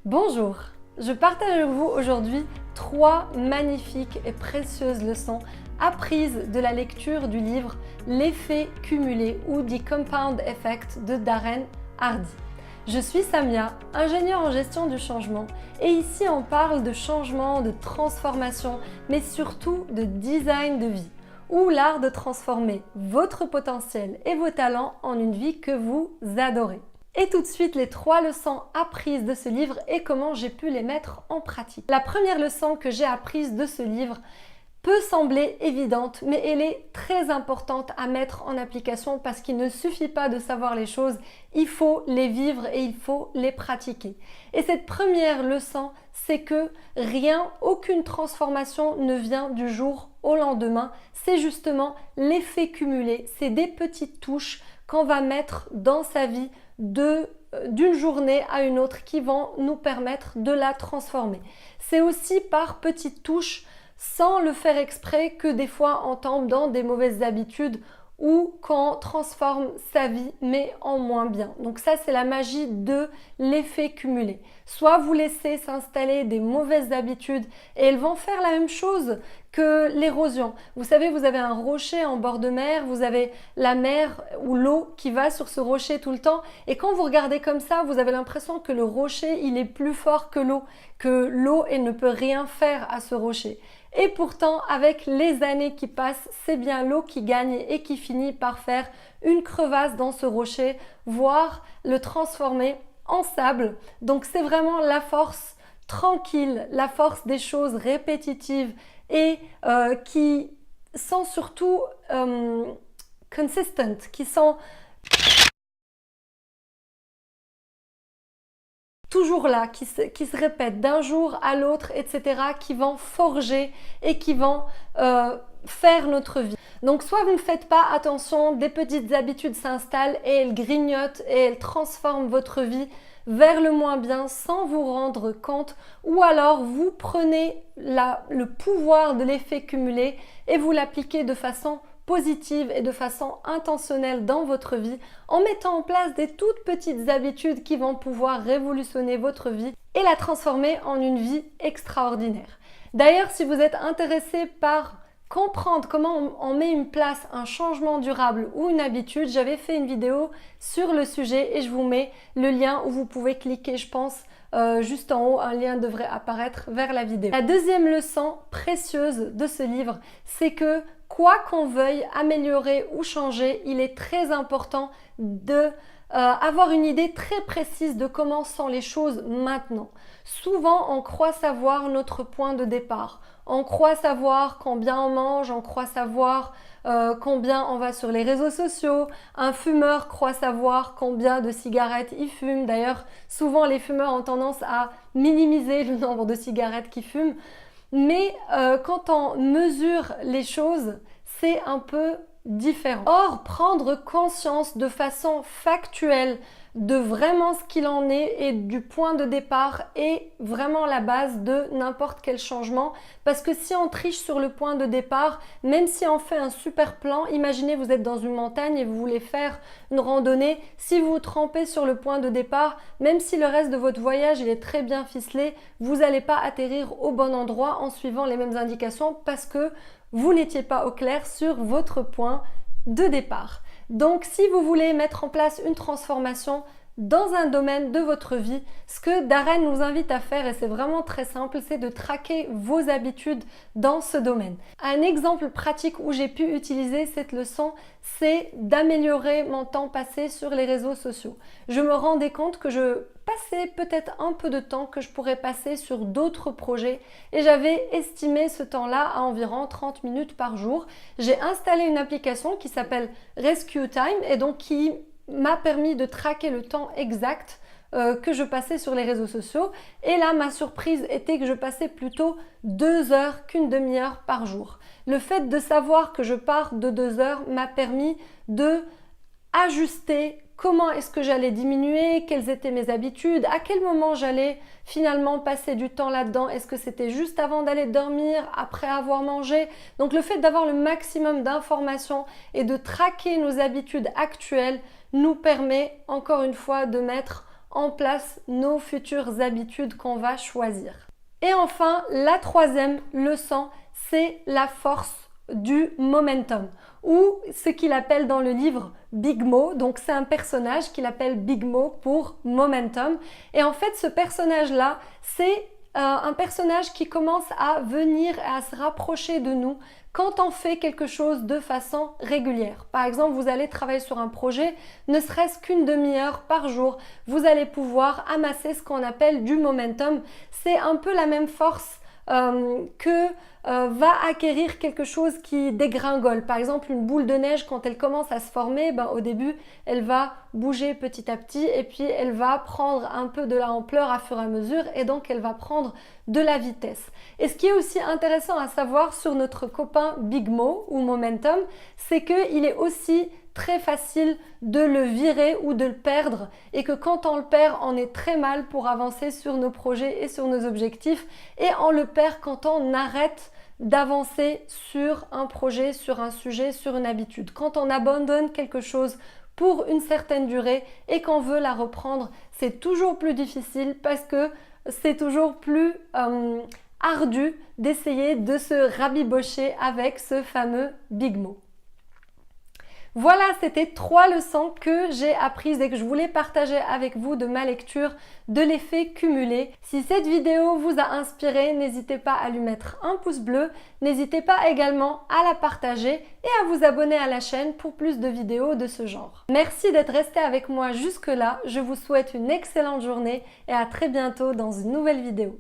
Bonjour, je partage avec vous aujourd'hui 3 magnifiques et précieuses leçons apprises de la lecture du livre L'effet cumulé ou The Compound Effect de Darren Hardy. Je suis Samia, ingénieure en gestion du changement et ici on parle de changement, de transformation, mais surtout de design de vie ou l'art de transformer votre potentiel et vos talents en une vie que vous adorez. Et tout de suite, les 3 leçons apprises de ce livre et comment j'ai pu les mettre en pratique. La première leçon que j'ai apprise de ce livre peut sembler évidente, mais elle est très importante à mettre en application parce qu'il ne suffit pas de savoir les choses, il faut les vivre et il faut les pratiquer. Et cette première leçon, c'est que rien, aucune transformation ne vient du jour au lendemain. C'est justement l'effet cumulé, c'est des petites touches qu'on va mettre dans sa vie d'une journée à une autre qui vont nous permettre de la transformer. C'est aussi par petites touches, sans le faire exprès, que des fois on tombe dans des mauvaises habitudes ou qu'on transforme sa vie mais en moins bien. Donc ça, c'est la magie de l'effet cumulé. Soit vous laissez s'installer des mauvaises habitudes et elles vont faire la même chose que l'érosion. Vous savez, vous avez un rocher en bord de mer, vous avez la mer ou l'eau qui va sur ce rocher tout le temps et quand vous regardez comme ça, vous avez l'impression que le rocher, il est plus fort que l'eau, elle ne peut rien faire à ce rocher. Et pourtant, avec les années qui passent, c'est bien l'eau qui gagne et qui finit par faire une crevasse dans ce rocher, voire le transformer en sable. Donc c'est vraiment la force tranquille, la force des choses répétitives et qui sont surtout consistent, qui sont toujours là, qui se répètent d'un jour à l'autre, etc., qui vont forger et qui vont faire notre vie. Donc soit vous ne faites pas attention, des petites habitudes s'installent et elles grignotent et elles transforment votre vie vers le moins bien sans vous rendre compte, ou alors vous prenez le pouvoir de l'effet cumulé et vous l'appliquez de façon positive et de façon intentionnelle dans votre vie en mettant en place des toutes petites habitudes qui vont pouvoir révolutionner votre vie et la transformer en une vie extraordinaire. D'ailleurs, si vous êtes intéressé par comprendre comment on met en place un changement durable ou une habitude, j'avais fait une vidéo sur le sujet et je vous mets le lien où vous pouvez cliquer, je pense, juste en haut, un lien devrait apparaître vers la vidéo. La deuxième leçon précieuse de ce livre, c'est que quoi qu'on veuille améliorer ou changer, il est très important de avoir une idée très précise de comment sont les choses maintenant. Souvent, on croit savoir notre point de départ. On croit savoir combien on mange, on croit savoir combien on va sur les réseaux sociaux. Un fumeur croit savoir combien de cigarettes il fume. D'ailleurs, souvent les fumeurs ont tendance à minimiser le nombre de cigarettes qu'ils fument. Mais quand on mesure les choses, c'est un peu différent. Or, prendre conscience de façon factuelle de vraiment ce qu'il en est et du point de départ est vraiment la base de n'importe quel changement, parce que si on triche sur le point de départ, même si on fait un super plan, imaginez vous êtes dans une montagne et vous voulez faire une randonnée, si vous vous trompez sur le point de départ, même si le reste de votre voyage il est très bien ficelé, vous n'allez pas atterrir au bon endroit en suivant les mêmes indications parce que vous n'étiez pas au clair sur votre point de départ. Donc, si vous voulez mettre en place une transformation dans un domaine de votre vie, ce que Darren nous invite à faire, et c'est vraiment très simple, c'est de traquer vos habitudes dans ce domaine. Un exemple pratique où j'ai pu utiliser cette leçon, c'est d'améliorer mon temps passé sur les réseaux sociaux. Je me rendais compte que je passais peut-être un peu de temps que je pourrais passer sur d'autres projets et j'avais estimé ce temps-là à environ 30 minutes par jour. J'ai installé une application qui s'appelle Rescue Time et donc qui m'a permis de traquer le temps exact que je passais sur les réseaux sociaux. Et là, ma surprise était que je passais plutôt 2 heures qu'une demi-heure par jour. Le fait de savoir que je pars de 2 heures m'a permis de ajuster comment est-ce que j'allais diminuer, quelles étaient mes habitudes, à quel moment j'allais finalement passer du temps là-dedans, est-ce que c'était juste avant d'aller dormir, après avoir mangé. Donc le fait d'avoir le maximum d'informations et de traquer nos habitudes actuelles nous permet encore une fois de mettre en place nos futures habitudes qu'on va choisir. Et enfin, la troisième leçon, c'est la force du momentum, ou ce qu'il appelle dans le livre Big Mo. Donc c'est un personnage qu'il appelle Big Mo pour momentum. Et en fait, ce personnage-là, c'est un personnage qui commence à venir et à se rapprocher de nous quand on fait quelque chose de façon régulière. Par exemple, vous allez travailler sur un projet, ne serait-ce qu'une demi-heure par jour, vous allez pouvoir amasser ce qu'on appelle du momentum. C'est un peu la même force que va acquérir quelque chose qui dégringole. Par exemple, une boule de neige, quand elle commence à se former, au début, elle va bouger petit à petit et puis elle va prendre un peu de l'ampleur à fur et à mesure et donc elle va prendre de la vitesse. Et ce qui est aussi intéressant à savoir sur notre copain Big Mo ou Momentum, c'est qu'il est aussi très facile de le virer ou de le perdre et que quand on le perd, on est très mal pour avancer sur nos projets et sur nos objectifs et on le perd quand on arrête d'avancer sur un projet, sur un sujet, sur une habitude. Quand on abandonne quelque chose pour une certaine durée et qu'on veut la reprendre, c'est toujours plus difficile parce que c'est toujours plus ardu d'essayer de se rabibocher avec ce fameux Big Mo. Voilà, c'était 3 leçons que j'ai apprises et que je voulais partager avec vous de ma lecture de l'effet cumulé. Si cette vidéo vous a inspiré, n'hésitez pas à lui mettre un pouce bleu. N'hésitez pas également à la partager et à vous abonner à la chaîne pour plus de vidéos de ce genre. Merci d'être resté avec moi jusque-là. Je vous souhaite une excellente journée et à très bientôt dans une nouvelle vidéo.